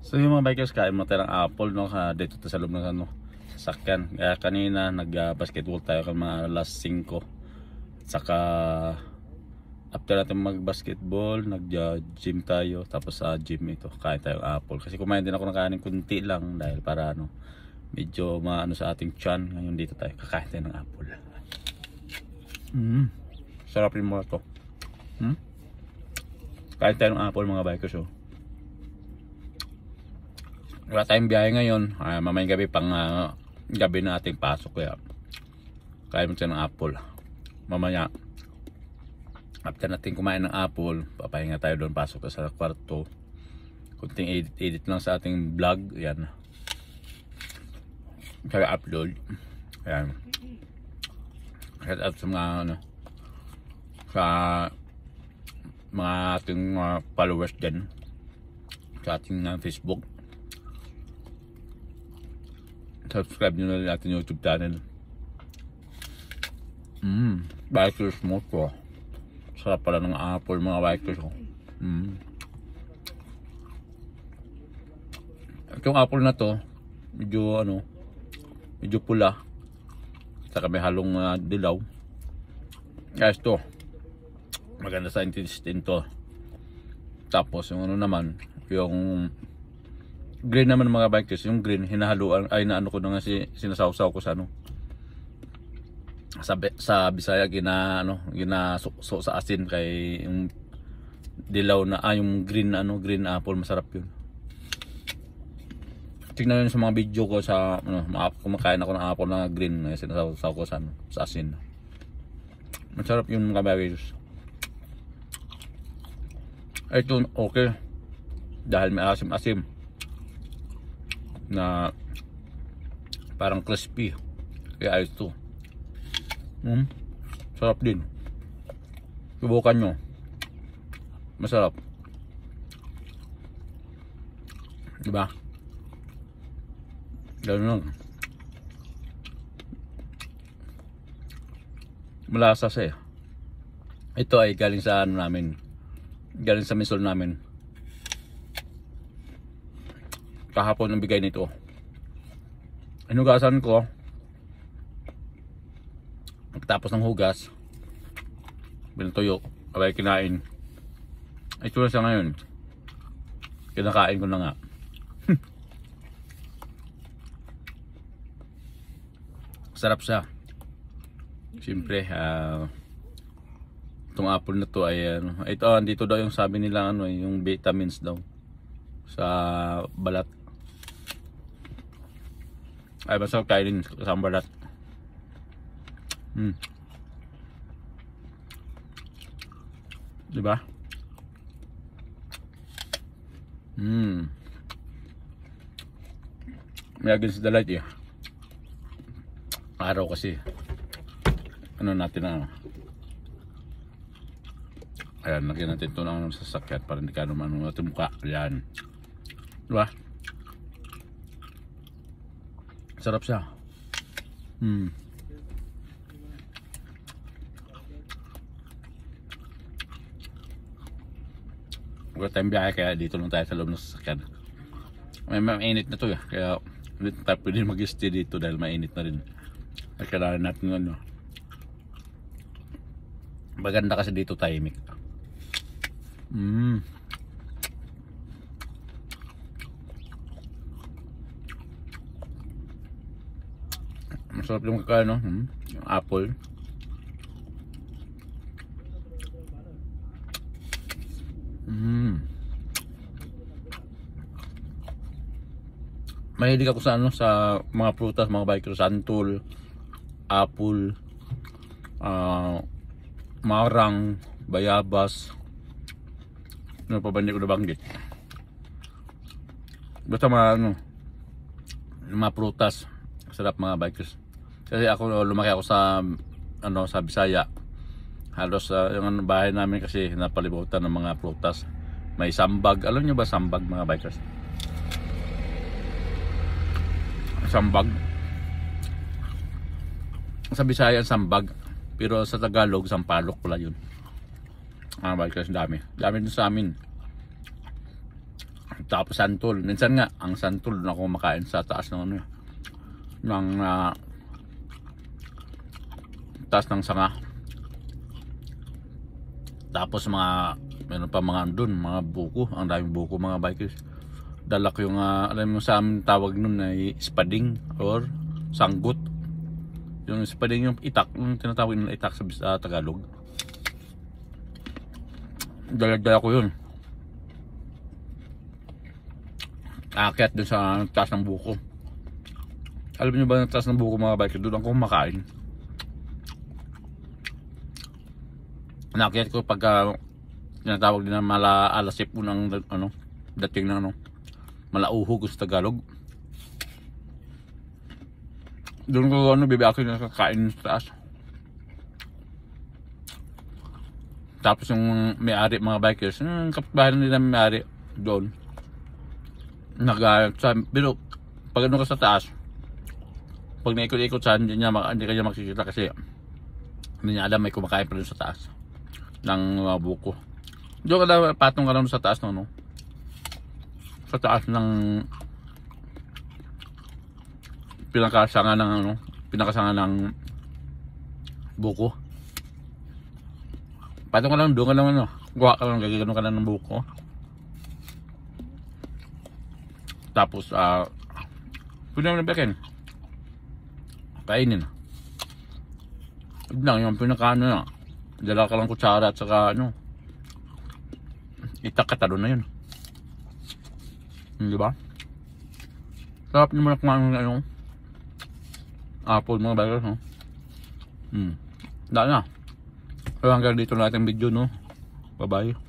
So yung mga bikers, kain mo tayo ng apple, no? Dito tayo sa loob ng ano, sasakyan. Kaya kanina nag-basketball tayo kan mga alas 5. Saka after natin mag-basketball, nag-gym tayo. Tapos sa gym ito, kain tayo ng apple. Kasi kumain din ako ng kanin kunti lang dahil para ano, medyo maano sa ating tiyan. Ngayon dito tayo, kakain tayo ng apple. Sarap rin mo ito. Kain tayo ng apple mga bikers, oh. Wala tayong biyahe ngayon, mamayang gabi pang gabi na ating pasok, kaya kain mo tayo ng apple. Mamaya after natin kumain ng apple, papahinga tayo doon, pasok tayo sa kwarto, kunting edit lang sa ating vlog, yan, kaya upload, yan, shout out sa mga ano, sa mga ating followers dyan sa ating Facebook. Subscribe nyo na rin ating YouTube channel. Bikers mo to. Sarap pala ng apple mga bikers, oh. Itong apple na to, medyo ano, medyo pula. Saka may halong dilaw. Guys, to maganda sa intestine to. Tapos yung ano naman, yung green naman mga bikers, yung green hinahaluan ay naano ko na nga sinasawsaw ko sa ano, sa Bisaya, ginasuso sa asin, kay yung dilaw na yung green ano, green apple, masarap yun. Tingnan niyo sa mga video ko sa ano, kumakain ako ng apple na green na sinasawsaw ko sa ano, sa asin. Masarap yun mga bikers. Ito okay dahil may asim-asim na parang crispy, kaya ito sarap din, subukan nyo, masarap, diba? Ganun lang, malasa siya. Ito ay galing sa ano namin, galing sa misol namin. Kahapon ang bigay nito. Hinugasan ko. Pagkatapos ng hugas, binutuyo, abay kinain. Ito na siya ngayon. Kinakain ko na nga. Sarap siya. Siyempre, itong apple na to ay ito, dito daw yung sabi nila ano, yung vitamins daw sa balat. Ay, basta kainin sa balat. Diba? May against the light, araw kasi ano natin na ayan, lagyan natin ito ng sasakyan para hindi ka naman natin mukha. Ayan, diba? Sarap siya. Wala tayong biyahe, kaya dito lang tayo sa loob ng sasakyan. May mainit na to, kaya hindi tayo pwede mag-stay dito dahil mainit na rin. At kailangan natin ano, maganda kasi dito tahimik. Masarap yung kakain, no? Yung apple. Mahilig ako sa ano, sa mga prutas, mga bikers, santol, apple, marang, bayabas. Ano pa ba hindi ko nabanggit? Basta mga ano, mga prutas, sarap mga bikers. Kasi ako, lumaki ako sa ano, sa Bisaya. Halos yung bahay namin kasi napalibutan ng mga prutas. May sambag. Alam nyo ba sambag mga bikers? Sambag. Sa Bisaya sambag, pero sa Tagalog sampalok pala yun. Bikers, dami. Dami din sa amin. Tapos santol. Minsan nga, ang santol na ako makain sa taas ng ano ng taas ng sanga. Tapos meron pa mga andun, mga buko. Ang daming buko mga bikers. Dalak yung, alam mo sa amin tawag nun ay spading or sanggut. Yung spading yung itak, yung tinatawag nila itak sa Tagalog. Dala ko yun. Aakyat dun sa taas ng buko. Alam niyo ba na taas ng buko mga bikers? Doon ako kumakain. Naakyat ko pagka tinatawag din na malaalasip po ng dating ng malauhog sa Tagalog. Doon ko bibiyakin na kakain sa taas. Tapos yung may-ari mga bikers, kapitbahay nila may-ari doon. Pero pag ano ka sa taas, pag naikot-ikot sa hindi kanya makikita kasi hindi niya alam may kumakain pa doon sa taas ng buko. Doon ka lang, patong ka lang sa taas sa taas ng pinakasanga ng buko. Patong ka lang doon ka lang gawa ka lang, gagano ka lang ng buko. Tapos pwede mo nabiyakin, kainin. Yun lang yung pinaka dala ka lang kutsara at saka itak katalo na yun. Di ba? Sarap naman kumain ng apple mga bagay, no? Dahil na. So hanggang dito na ating video, no? Bye bye.